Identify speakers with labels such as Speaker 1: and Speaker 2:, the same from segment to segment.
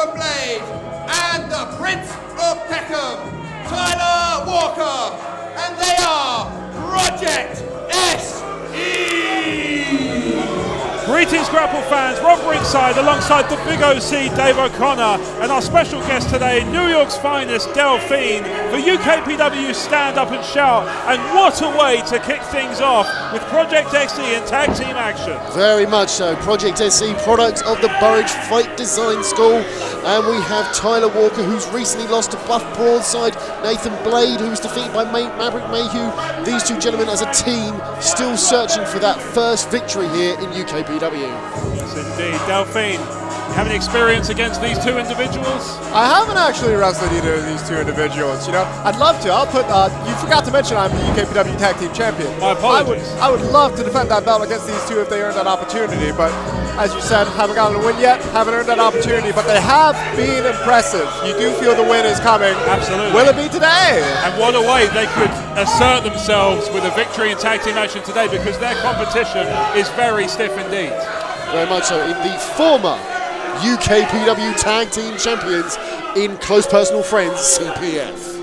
Speaker 1: Nathan Blade, and the Prince of Peckham, Tyler Walker, and they are Project SE.
Speaker 2: Greetings Grapple fans, Rob Ringside alongside the Big OC Dave O'Connor and our special guest today, New York's finest Delphine for UKPW Stand Up and Shout, and what a way to kick things off with Project SE and tag team action.
Speaker 3: Very much so. Project SE, product of the Burridge Fight Design School, and we have Tyler Walker, who's recently lost to Buff Broadside, Nathan Blade, who was defeated by Maverick Mayhew. These two gentlemen as a team still searching for that first victory here in UKPW.
Speaker 2: Yes indeed. Delphine, you have any experience against these two individuals?
Speaker 4: I haven't actually wrestled either of these two individuals. You know, I'd love to. I'll put. You forgot to mention I'm the UKPW Tag Team Champion.
Speaker 2: My apologies.
Speaker 4: I would love to defend that belt against these two if they earned that opportunity. But as you said, haven't gotten a win yet. Haven't earned that opportunity. But they have been impressive. You do feel the win is coming.
Speaker 2: Absolutely.
Speaker 4: Will it be today?
Speaker 2: And what a way they could assert themselves with a victory in tag team action today, because their competition is very stiff indeed.
Speaker 3: Very much so. In the former UKPW Tag Team Champions in Close Personal Friends CPF.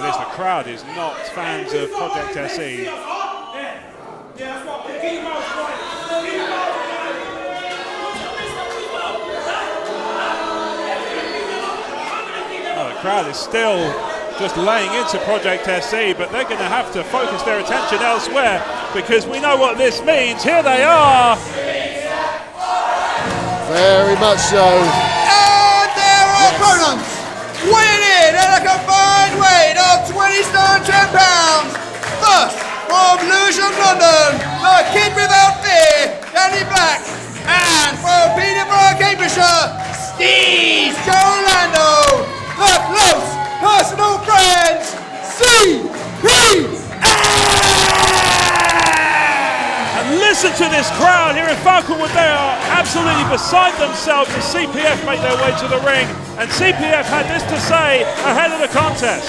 Speaker 2: The crowd is not fans of Project SE. The crowd is still just laying into Project SE, but they're going to have to focus their attention elsewhere, because we know what this means. Here they are.
Speaker 3: Very much so.
Speaker 1: And their opponents, weighing in at a combined weight of 20 stone 10 pounds. First, from Lewisham, London, the Kid Without Fear, Danny Black. And from Peterborough, Cambridgeshire, Steve Jolando, the Close Personal Friends, CPF.
Speaker 2: Listen to this crowd here in Falconwood. They are absolutely beside themselves as CPF make their way to the ring, and CPF had this to say ahead of the contest.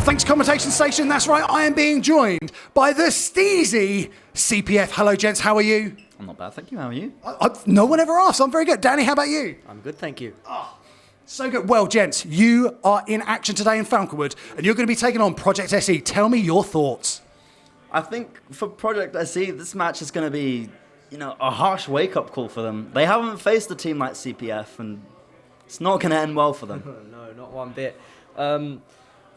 Speaker 5: Thanks, commentation station. That's right, I am being joined by the Steezy CPF. Hello, gents. How are you?
Speaker 6: I'm not bad, thank you. How are you?
Speaker 5: No one ever asked. I'm very good. Danny, how about you?
Speaker 6: I'm good, thank you.
Speaker 5: So good. Well, gents, you are in action today in Falconwood, and you're going to be taking on Project SE. Tell me your thoughts.
Speaker 6: I think for Project SE, this match is going to be, a harsh wake-up call for them. They haven't faced a team like CPF, and it's not going to end well for them.
Speaker 7: No, not one bit. The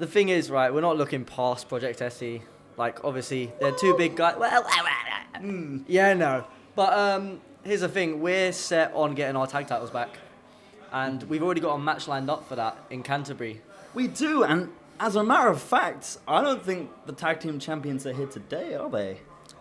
Speaker 7: thing is, right, we're not looking past Project SE. Like, obviously, they're two big guys. Yeah, no. But here's the thing. We're set on getting our tag titles back. And we've already got a match lined up for that in Canterbury.
Speaker 6: We do, and as a matter of fact, I don't think the tag team champions are here today, are they?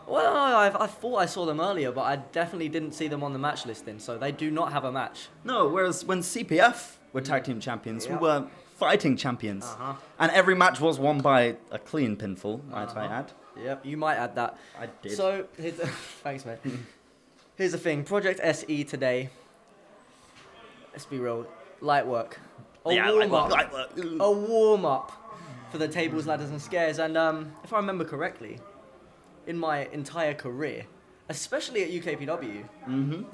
Speaker 7: Well, I thought I saw them earlier, but I definitely didn't see them on the match listing, so they do not have a match.
Speaker 6: No, whereas when CPF were tag team champions, we were fighting champions. And every match was won by a clean pinfall, might I add.
Speaker 7: Yep, you might add that.
Speaker 6: I did.
Speaker 7: So, thanks, mate. Here's the thing, Project SE today, let's be real, light work. A warm-up for the tables, ladders and scares. And if I remember correctly, in my entire career, especially at UKPW.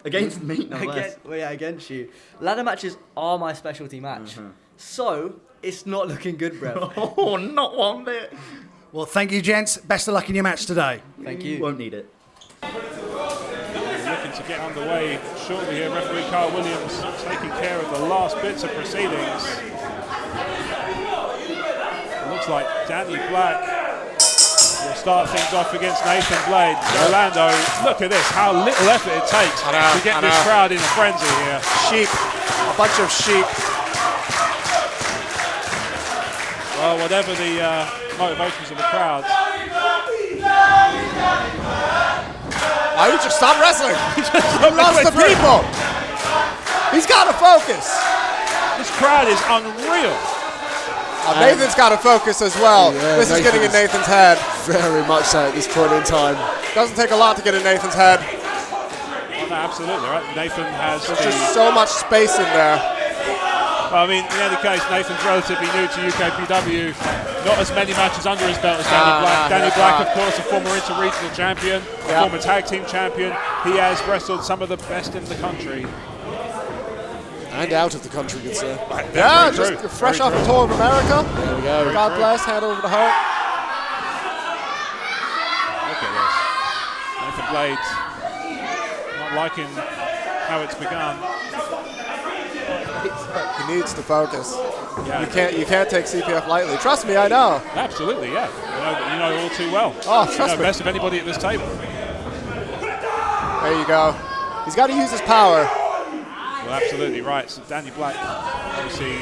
Speaker 6: Against me, no less.
Speaker 7: Against you. Ladder matches are my specialty match. So, it's not looking good, bruv.
Speaker 6: Oh, not one bit.
Speaker 5: Well, thank you, gents. Best of luck in your match today.
Speaker 7: Thank you.
Speaker 6: Won't need it.
Speaker 2: Looking to get underway shortly here. Referee Carl Williams taking care of the last bits of proceedings. Looks like Danny Black will start things off against Nathan Blade. Orlando, look at this, how little effort it takes to get this crowd in a frenzy here.
Speaker 4: Sheep, a bunch of sheep.
Speaker 2: Well, whatever the motivations of the crowd.
Speaker 4: Why would you stop wrestling? He loves the people. He's got to focus.
Speaker 2: This crowd is unreal.
Speaker 4: Nathan's got to focus as well.
Speaker 3: Yeah,
Speaker 4: this is getting in Nathan's head.
Speaker 3: Very much so at this point in time.
Speaker 4: Doesn't take a lot to get in Nathan's head.
Speaker 2: Well, no, absolutely, right? Nathan has
Speaker 4: There's just so much space in there.
Speaker 2: Well, I mean, in any case, Nathan's relatively new to UKPW. Not as many matches under his belt as Danny Black. Danny Black, of course, a former inter-regional champion, a former tag team champion. He has wrestled some of the best in the country.
Speaker 3: And out of the country, good sir.
Speaker 4: Yeah, just fresh off a tour of America.
Speaker 3: There we go.
Speaker 4: God bless, hand over the heart.
Speaker 2: Look at this. Nathan Blades not liking how it's begun.
Speaker 4: He needs to focus.
Speaker 2: Yeah.
Speaker 4: You can't take CPF lightly. Trust me, I know.
Speaker 2: Absolutely, yeah. You know all too well.
Speaker 4: Oh,
Speaker 2: you
Speaker 4: trust
Speaker 2: know
Speaker 4: me.
Speaker 2: best of anybody at this table.
Speaker 4: There you go. He's got to use his power.
Speaker 2: Well, absolutely right. So Danny Black obviously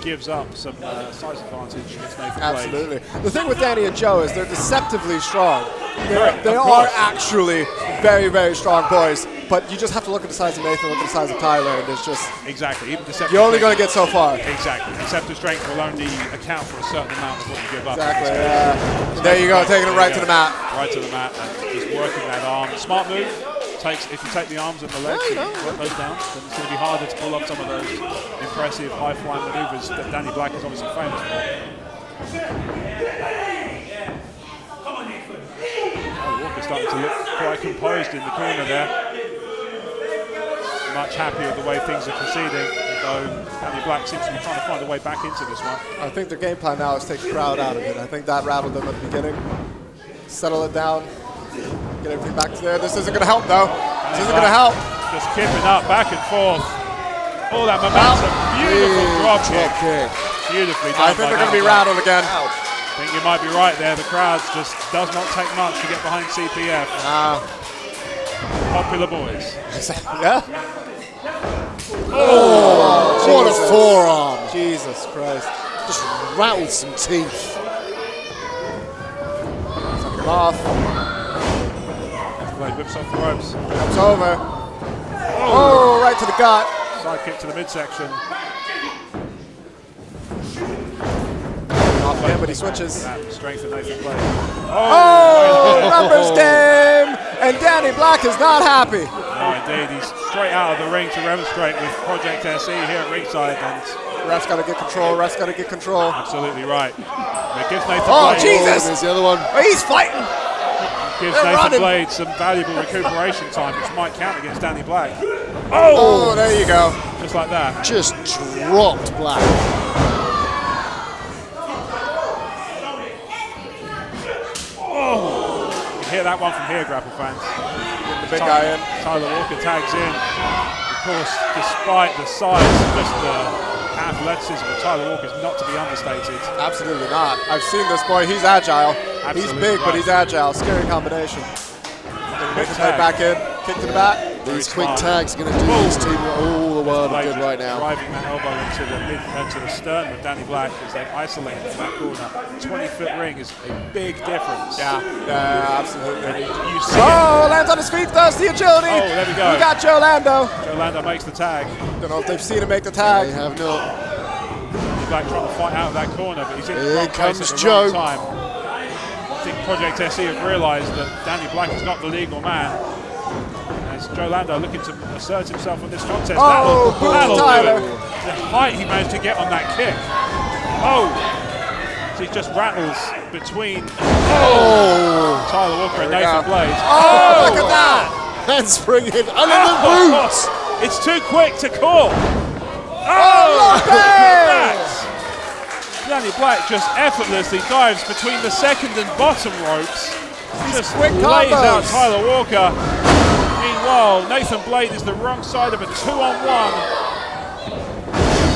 Speaker 2: gives up some size advantage against Nathan Blade.
Speaker 4: Absolutely. The thing with Danny and Joe is they're deceptively strong. They
Speaker 2: Of
Speaker 4: are
Speaker 2: course.
Speaker 4: actually very, very strong boys. But you just have to look at the size of Nathan, look at the size of Tyler, and there's just
Speaker 2: Exactly. Even deceptive
Speaker 4: you're only going
Speaker 2: strength-
Speaker 4: to get so far.
Speaker 2: Exactly. Deceptive strength will only account for a certain amount of what you give up.
Speaker 4: Exactly. Yeah. There you go, taking it right to the mat.
Speaker 2: Right to the mat and just working that arm. Smart move. If you take the arms and the legs and work those down, then it's going to be harder to pull off some of those impressive high-flying maneuvers that Danny Black is obviously famous for. Walker's starting to look quite composed in the corner there. Much happier with the way things are proceeding, although Danny Black seems to be trying to find a way back into this one.
Speaker 4: I think their game plan now is take the crowd out of it. I think that rattled them at the beginning. Settle it down. Get everything back to there. This isn't going to help, though. This isn't going to help.
Speaker 2: Just kipping up, back and forth. All that momentum. Beautiful drop kick. Beautifully done.
Speaker 4: I think they're going to be rattled again.
Speaker 2: I think you might be right there. The crowd just does not take much to get behind CPF. Popular boys.
Speaker 4: Yeah.
Speaker 3: Oh, what a forearm.
Speaker 4: Jesus Christ.
Speaker 3: Just rattled some teeth.
Speaker 4: Take him off.
Speaker 2: Blade whips off the ropes.
Speaker 4: It's over. Oh, right to the gut.
Speaker 2: Side kick to the midsection.
Speaker 4: Off again, but he switches.
Speaker 2: That strength of Nathan Blade.
Speaker 4: Oh, numbers game. And Danny Black is not happy.
Speaker 2: No, indeed. He's straight out of the ring to remonstrate with Project SE here at ringside. And
Speaker 4: Ref's got to get control. Ref's got to get control.
Speaker 2: absolutely right. It gives Nathan
Speaker 4: Oh,
Speaker 2: Blade,
Speaker 4: Jesus.
Speaker 3: There's the other one.
Speaker 4: Oh, he's fighting.
Speaker 2: gives
Speaker 4: They're
Speaker 2: Nathan
Speaker 4: running.
Speaker 2: Blade some valuable recuperation time, which might count against Danny Black.
Speaker 4: Oh, there you go.
Speaker 2: Just like that.
Speaker 3: Just dropped Black.
Speaker 2: You can hear that one from here, Grapple fans.
Speaker 4: Get the big guy in.
Speaker 2: Tyler Walker tags in. Of course, despite the size, just the athleticism of Tyler Walker is not to be understated.
Speaker 4: Absolutely not. I've seen this boy. He's agile. He's
Speaker 2: Absolutely
Speaker 4: big, but
Speaker 2: right.
Speaker 4: he's agile. Scary combination. Make the play
Speaker 2: tag.
Speaker 4: back in. Kick to the back.
Speaker 3: These
Speaker 2: Very
Speaker 3: quick
Speaker 2: smart.
Speaker 3: tags are going to do this team all the world of
Speaker 2: Blade
Speaker 3: good right now.
Speaker 2: driving that elbow into the sternum of Danny Black as they isolate him from that corner. 20-foot ring is a big difference.
Speaker 4: Yeah, absolutely.
Speaker 2: You see it.
Speaker 4: Oh, lands on his feet, does the agility.
Speaker 2: Oh, there we go.
Speaker 4: We got Joe Lando.
Speaker 2: Joe Lando makes the tag.
Speaker 4: Don't know if they've seen him make the
Speaker 3: They
Speaker 4: tag.
Speaker 3: have not.
Speaker 2: Danny Black trying to fight out of that corner, but he's in the
Speaker 3: Here
Speaker 2: wrong place
Speaker 3: comes
Speaker 2: at the
Speaker 3: Joe.
Speaker 2: wrong time. I think Project SE have realised that Danny Black is not the legal man. As Joe Lando looking to assert himself in this contest.
Speaker 4: Oh,
Speaker 2: that'll
Speaker 4: boom,
Speaker 2: do
Speaker 4: Tyler.
Speaker 2: it. The height he managed to get on that kick. Oh! So he just rattles between Tyler Walker and
Speaker 4: There we
Speaker 2: Nathan
Speaker 4: go.
Speaker 2: Blade.
Speaker 4: Oh, look at that.
Speaker 3: Handspring in under the boots.
Speaker 2: It's too quick to call.
Speaker 4: look
Speaker 2: That! Danny Black just effortlessly dives between the second and bottom ropes. Just
Speaker 4: quick
Speaker 2: lays out
Speaker 4: combos.
Speaker 2: Tyler Walker. Meanwhile, Nathan Blade is the wrong side of a 2-on-1.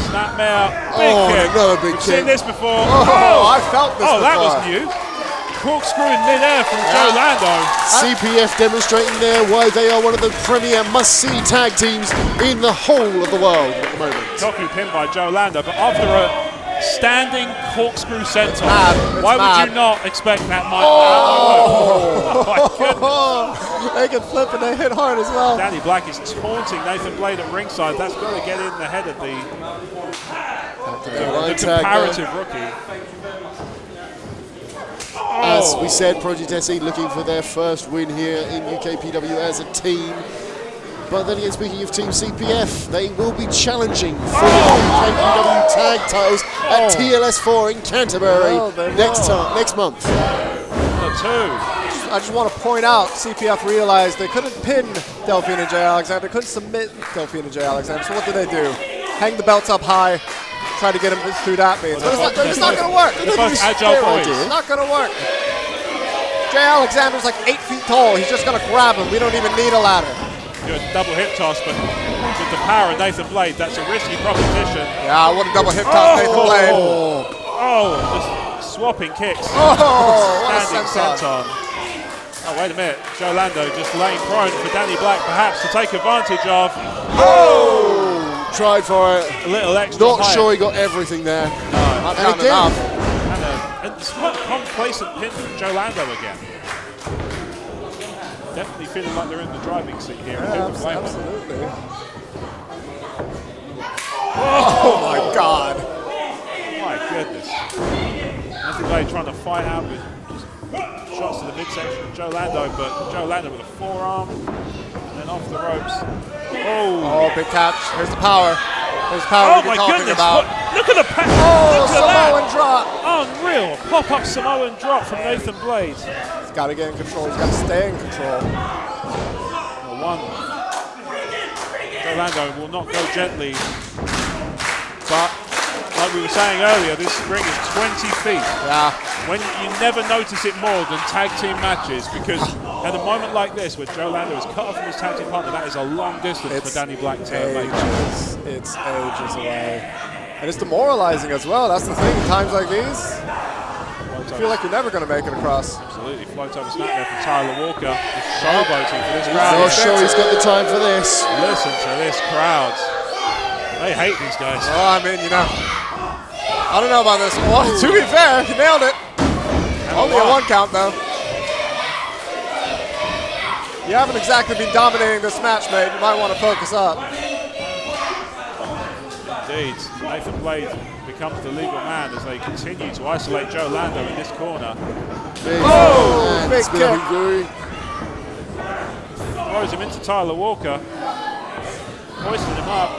Speaker 2: Snapmare, big
Speaker 3: Oh,
Speaker 2: kick.
Speaker 3: another big
Speaker 2: We've
Speaker 3: kick.
Speaker 2: seen this before.
Speaker 4: Oh, I felt this
Speaker 2: Oh, that was
Speaker 4: before.
Speaker 2: new. Corkscrew in mid-air from Joe Lando.
Speaker 3: CPF demonstrating there why they are one of the premier must-see tag teams in the whole of the world at the moment.
Speaker 2: Cocky pin by Joe Lando, but after a standing corkscrew senton,
Speaker 4: mad. It's
Speaker 2: why
Speaker 4: mad.
Speaker 2: would you not expect that might
Speaker 4: Oh.
Speaker 2: my goodness.
Speaker 4: They can flip and they hit hard as well.
Speaker 2: Danny Black is taunting Nathan Blade at ringside. That's got to get in the head of the
Speaker 3: Line tag
Speaker 2: comparative rookie.
Speaker 3: As we said, Project SE looking for their first win here in UKPW as a team. But then again, speaking of Team CPF, they will be challenging for the UKPW tag titles at TLS4 in Canterbury
Speaker 4: Oh, they
Speaker 3: next month.
Speaker 2: Number two.
Speaker 4: just want to point out, CPF realized they couldn't pin Delphine and Jay Alexander, couldn't submit Delphine and Jay Alexander. So what do? Hang the belts up high, try to get him through that means. But it's not going to work.
Speaker 2: They're both agile boys.
Speaker 4: It's not going to work. Jay Alexander's like 8 feet tall. He's just going to grab him. We don't even need a ladder.
Speaker 2: Good double hip toss, but with the power of Nathan Blade, that's a risky proposition.
Speaker 4: Yeah, I wouldn't double hip toss Nathan Blade.
Speaker 2: Oh, just swapping kicks.
Speaker 4: Oh, what a
Speaker 2: standing
Speaker 4: senton.
Speaker 2: Oh, wait a minute. Joe Lando just laying prone for Danny Black perhaps to take advantage of.
Speaker 3: Oh! Tried for it.
Speaker 2: A little extra.
Speaker 3: Not sure he got everything there.
Speaker 4: Not
Speaker 3: And
Speaker 4: enough.
Speaker 2: And a somewhat complacent pin from Joe Lando again. Definitely feeling like they're in the driving seat here.
Speaker 4: Yeah, absolutely. Oh my God.
Speaker 2: My goodness. Nathan Blade trying to fight out with shots to the midsection of Joe Lando, but Joe Lando with a forearm and then off the ropes.
Speaker 4: Oh, big catch. Here's the power. There's power
Speaker 2: Oh
Speaker 4: we've been
Speaker 2: my
Speaker 4: talking
Speaker 2: goodness.
Speaker 4: about.
Speaker 2: Look at the
Speaker 4: Oh,
Speaker 2: look at
Speaker 4: Samoan
Speaker 2: that.
Speaker 4: drop.
Speaker 2: Unreal. Pop-up Samoan drop from Nathan Blade.
Speaker 4: He's got to get in control. He's got to stay in control.
Speaker 2: One. Joe Lando will not go gently, but like we were saying earlier, this ring is 20 feet.
Speaker 4: Yeah.
Speaker 2: When you never notice it more than tag team matches, because at a moment like this, where Joe Lando is cut off from his tag team partner, that is a long distance for Danny Black to make.
Speaker 4: It's ages away. And it's demoralizing as well. That's the thing. In times like these, you feel like you're never going to make it across.
Speaker 2: Absolutely. Float over snap there from Tyler Walker. Just showboating for this crowd.
Speaker 3: Not sure he's got the time for this.
Speaker 2: Listen to this crowd. They hate these guys.
Speaker 4: Well, I mean, I don't know about this one. To be fair, he nailed it. Only a 1 count, though. You haven't exactly been dominating this match, mate. You might want to focus up.
Speaker 2: Indeed. Nathan Blade becomes the legal man as they continue to isolate Joe Lando in this corner.
Speaker 4: Big kick.
Speaker 2: Throws him into Tyler Walker. Hoisting him up.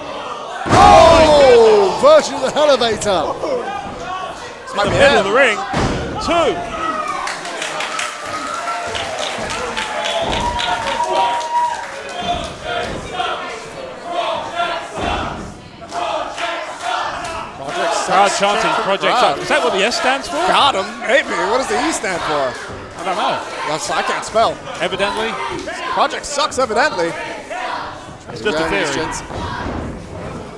Speaker 3: Oh! Version of the elevator.
Speaker 2: In the middle of the ring. 2. Crowd chanting Project Up. Is that what the S stands for?
Speaker 4: Got him. Maybe. What does the E stand for?
Speaker 2: I don't know.
Speaker 4: I can't spell.
Speaker 2: Evidently.
Speaker 4: Project sucks, evidently.
Speaker 2: It's just a theory.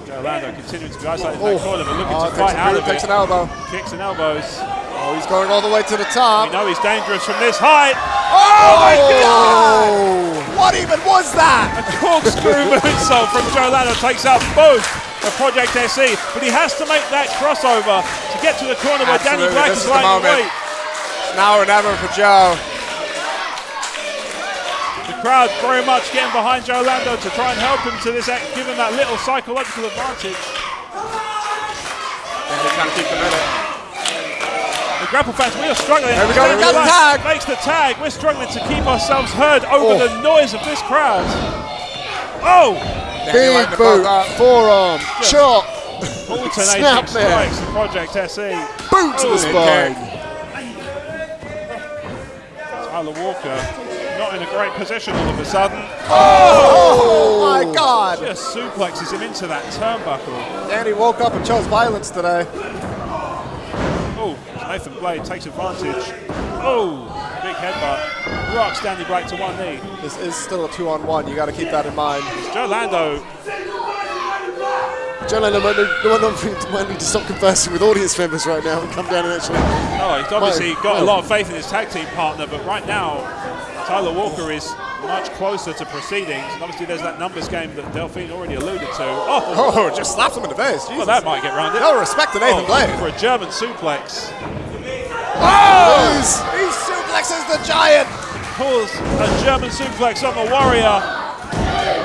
Speaker 2: Joe Lando continuing to be isolated in that corner, but looking to fight out of it.
Speaker 4: Takes an elbow.
Speaker 2: Kicks and elbows.
Speaker 4: Oh, he's going all the way to the top.
Speaker 2: We know he's dangerous from this height.
Speaker 4: Oh my God! What even was that?
Speaker 2: A corkscrew moonsault from Joe Lando takes out both of Project SE, but he has to make that crossover to get to the corner where Danny Black is lying in wait.
Speaker 4: Now or never for Joe.
Speaker 2: The crowd very much getting behind Joe Lando to try and help him to this, give him that little psychological advantage.
Speaker 4: He's trying to keep the minute.
Speaker 2: The Grapple fans, we are struggling.
Speaker 4: There we go, we got the tag.
Speaker 2: Makes the tag. We're struggling to keep ourselves heard over the noise of this crowd. Oh!
Speaker 3: Big boot, forearm, chop,
Speaker 2: Alternating strikes from Project SE.
Speaker 3: Boot to the spine.
Speaker 2: Tyler Walker not in a great position all of a sudden.
Speaker 4: Oh my God!
Speaker 2: Just suplexes him into that turnbuckle.
Speaker 4: Danny woke up and chose violence today.
Speaker 2: Oh, Nathan Blade takes advantage. Oh, big headbutt. Rocks Danny Black to one knee.
Speaker 4: This is still a 2-on-1. You got to keep that in mind.
Speaker 2: Joe Lando.
Speaker 3: Joe Lando might need to stop conversing with audience members right now and come down and actually.
Speaker 2: Oh, he's obviously got a lot of faith in his tag team partner, but right now, Tyler Walker is much closer to proceedings. And obviously, there's that numbers game that Delphine already alluded to.
Speaker 4: Oh, just slaps him in the face. Jesus.
Speaker 2: Well, that might get round it.
Speaker 4: No respect to Nathan Blade.
Speaker 2: For a German suplex.
Speaker 4: Oh! He suplexes the giant.
Speaker 2: Pulls a German suplex on the Warrior.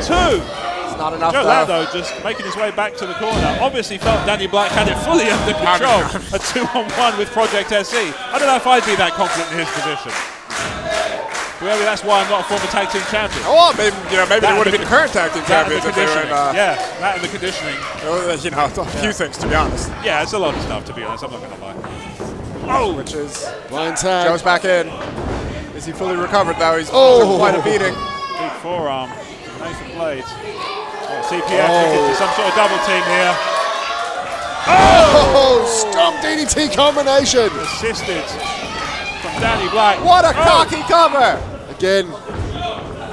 Speaker 2: 2.
Speaker 4: It's not enough.
Speaker 2: Joe Lando just making his way back to the corner. Obviously felt Danny Black had it fully under control. A 2-on-1 with Project SE. I don't know if I'd be that confident in his position. Maybe that's why I'm not a former tag team champion.
Speaker 4: Oh, maybe they would have been the current tag team champions if they were in,
Speaker 2: that and the conditioning.
Speaker 4: A few things, to be honest.
Speaker 2: Yeah, it's a lot of stuff, to be honest. I'm not going to lie. Oh!
Speaker 4: Which is
Speaker 3: blind tag.
Speaker 4: Joe's back in. Is he fully recovered though? He's took quite a beating.
Speaker 2: Big forearm. Nathan Blade. CPF looking for some sort of double team here.
Speaker 3: Oh, stomp DDT combination.
Speaker 2: Assisted from Danny Black.
Speaker 4: What a cocky cover!
Speaker 3: Again,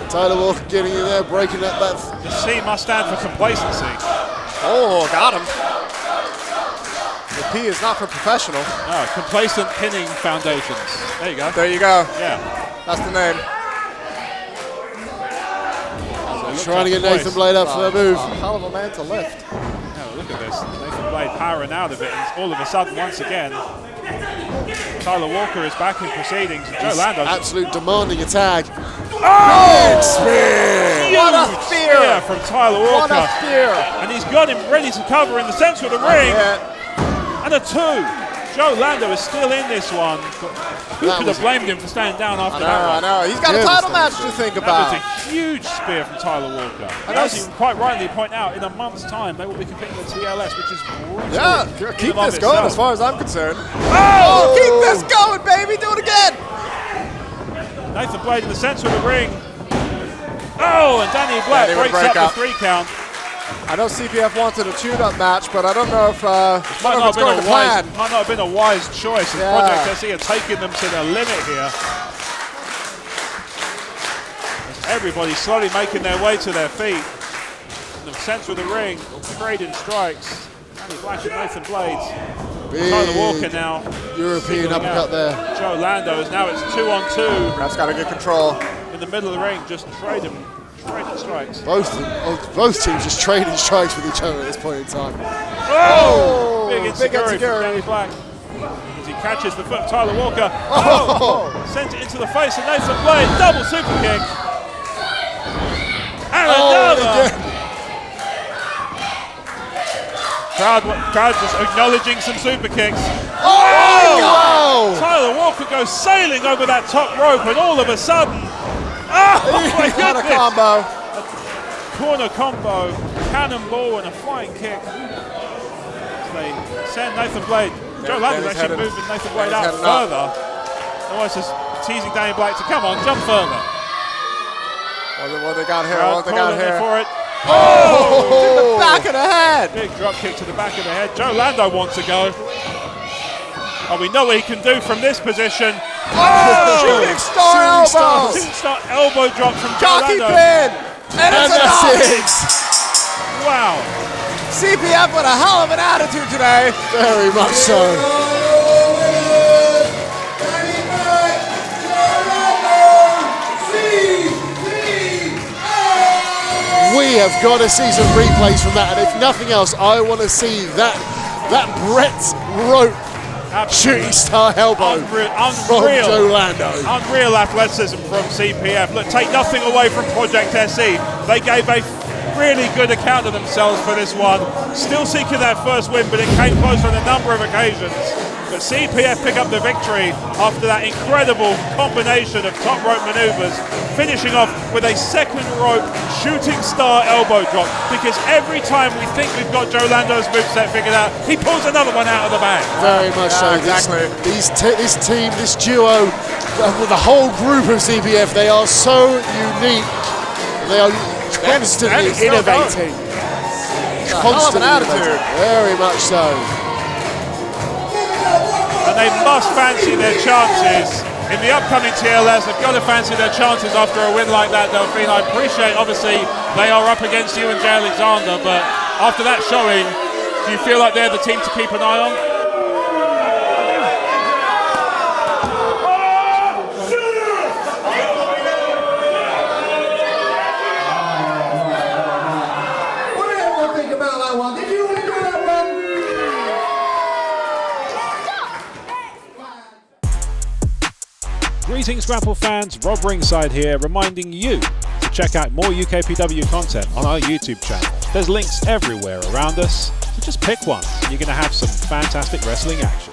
Speaker 3: Tyler Walker getting in there, breaking that.
Speaker 2: The C must stand for complacency.
Speaker 4: Oh, got him. The P is not for professional.
Speaker 2: No, complacent pinning foundations. There you go.
Speaker 4: There you go.
Speaker 2: Yeah.
Speaker 4: That's the name.
Speaker 3: Trying to get Nathan Blade up for the move.
Speaker 4: Hell of a man to lift.
Speaker 2: Yeah, look at this. Nathan Blade powering out of it, and all of a sudden, once again, Tyler Walker is back in proceedings. Joe Lando.
Speaker 3: Absolute demanding attack.
Speaker 2: Oh!
Speaker 3: Spear!
Speaker 4: What a spear
Speaker 2: from Tyler Walker.
Speaker 4: What a spear!
Speaker 2: And he's got him ready to cover in the centre of the ring. And a 2. Joe Lando is still in this one. Who could have blamed him for staying down after that one?
Speaker 4: I know. He's got a title match to think about.
Speaker 2: That was a huge spear from Tyler Walker. And as you quite rightly point out, in a month's time, they will be competing in the TLS, which is brutal.
Speaker 4: Yeah, keep this going as far as I'm concerned.
Speaker 2: Oh!
Speaker 4: Keep this going, baby. Do it again.
Speaker 2: Nathan Blade in the centre of the ring. Oh, and Danny Black breaks up the 3 count.
Speaker 4: I know CPF wanted a tune-up match, but I don't know if
Speaker 2: might not have been a wise choice. Project SE are taking them to their limit here. As everybody slowly making their way to their feet. In the centre of the ring, trading strikes. Danny Black and Nathan Blades. Tyler Walker now.
Speaker 3: European uppercut there.
Speaker 2: Joe Lando is now it's 2-on-2.
Speaker 4: That's got to get control.
Speaker 2: In the middle of the ring, just trading strikes.
Speaker 3: Both teams just trading strikes with each other at this point in time.
Speaker 2: Oh! Big insecurity from Danny Black. As he catches the foot of Tyler Walker. Sends it into the face of Nathan Blade. Double super kick. And another. Crowd just acknowledging some super kicks.
Speaker 3: Oh!
Speaker 2: Tyler Walker goes sailing over that top rope, and all of a sudden, my
Speaker 4: What a
Speaker 2: goodness!
Speaker 4: combo.
Speaker 2: A corner combo, cannonball, and a flying kick. So they send Nathan Blade. Joe Lando's actually moving Nathan Blade out further. Almost just teasing Danny Black to come on, jump further.
Speaker 4: What they got here? What they got here?
Speaker 2: For it.
Speaker 4: Oh! To the back of the head.
Speaker 2: Big drop kick to the back of the head. Joe Lando wants to go. Oh, we know what he can do from this position.
Speaker 4: Shooting star elbow.
Speaker 2: Shooting star elbow drop from Joe
Speaker 4: Jockey
Speaker 2: Lando.
Speaker 4: pin. And it's a
Speaker 3: 6.
Speaker 2: Wow.
Speaker 4: CPF with a hell of an attitude today.
Speaker 3: Very much so. We have got to see some replays from that, and if nothing else, I want to see that Brett rope shooting star elbow from Joe Lando.
Speaker 2: Unreal athleticism from CPF. Look, take nothing away from Project SE. They gave a really good account of themselves for this one. Still seeking that first win, but it came close on a number of occasions. But CPF pick up the victory after that incredible combination of top rope maneuvers, finishing off with a second rope shooting star elbow drop, because every time we think we've got Joe Lando's moveset figured out, he pulls another one out of the bag.
Speaker 3: Very much so.
Speaker 4: Exactly.
Speaker 3: This team, this duo, the whole group of CPF, they are so unique. They are constantly innovating. Constantly innovating. Very much so.
Speaker 2: And they must fancy their chances in the upcoming TLS. They've got to fancy their chances after a win like that, Delphine. I appreciate, obviously, they are up against you and Jay Alexander, but after that showing, do you feel like they're the team to keep an eye on? Greetings Grapple fans, Rob Ringside here, reminding you to check out more UKPW content on our YouTube channel. There's links everywhere around us, so just pick one and you're going to have some fantastic wrestling action.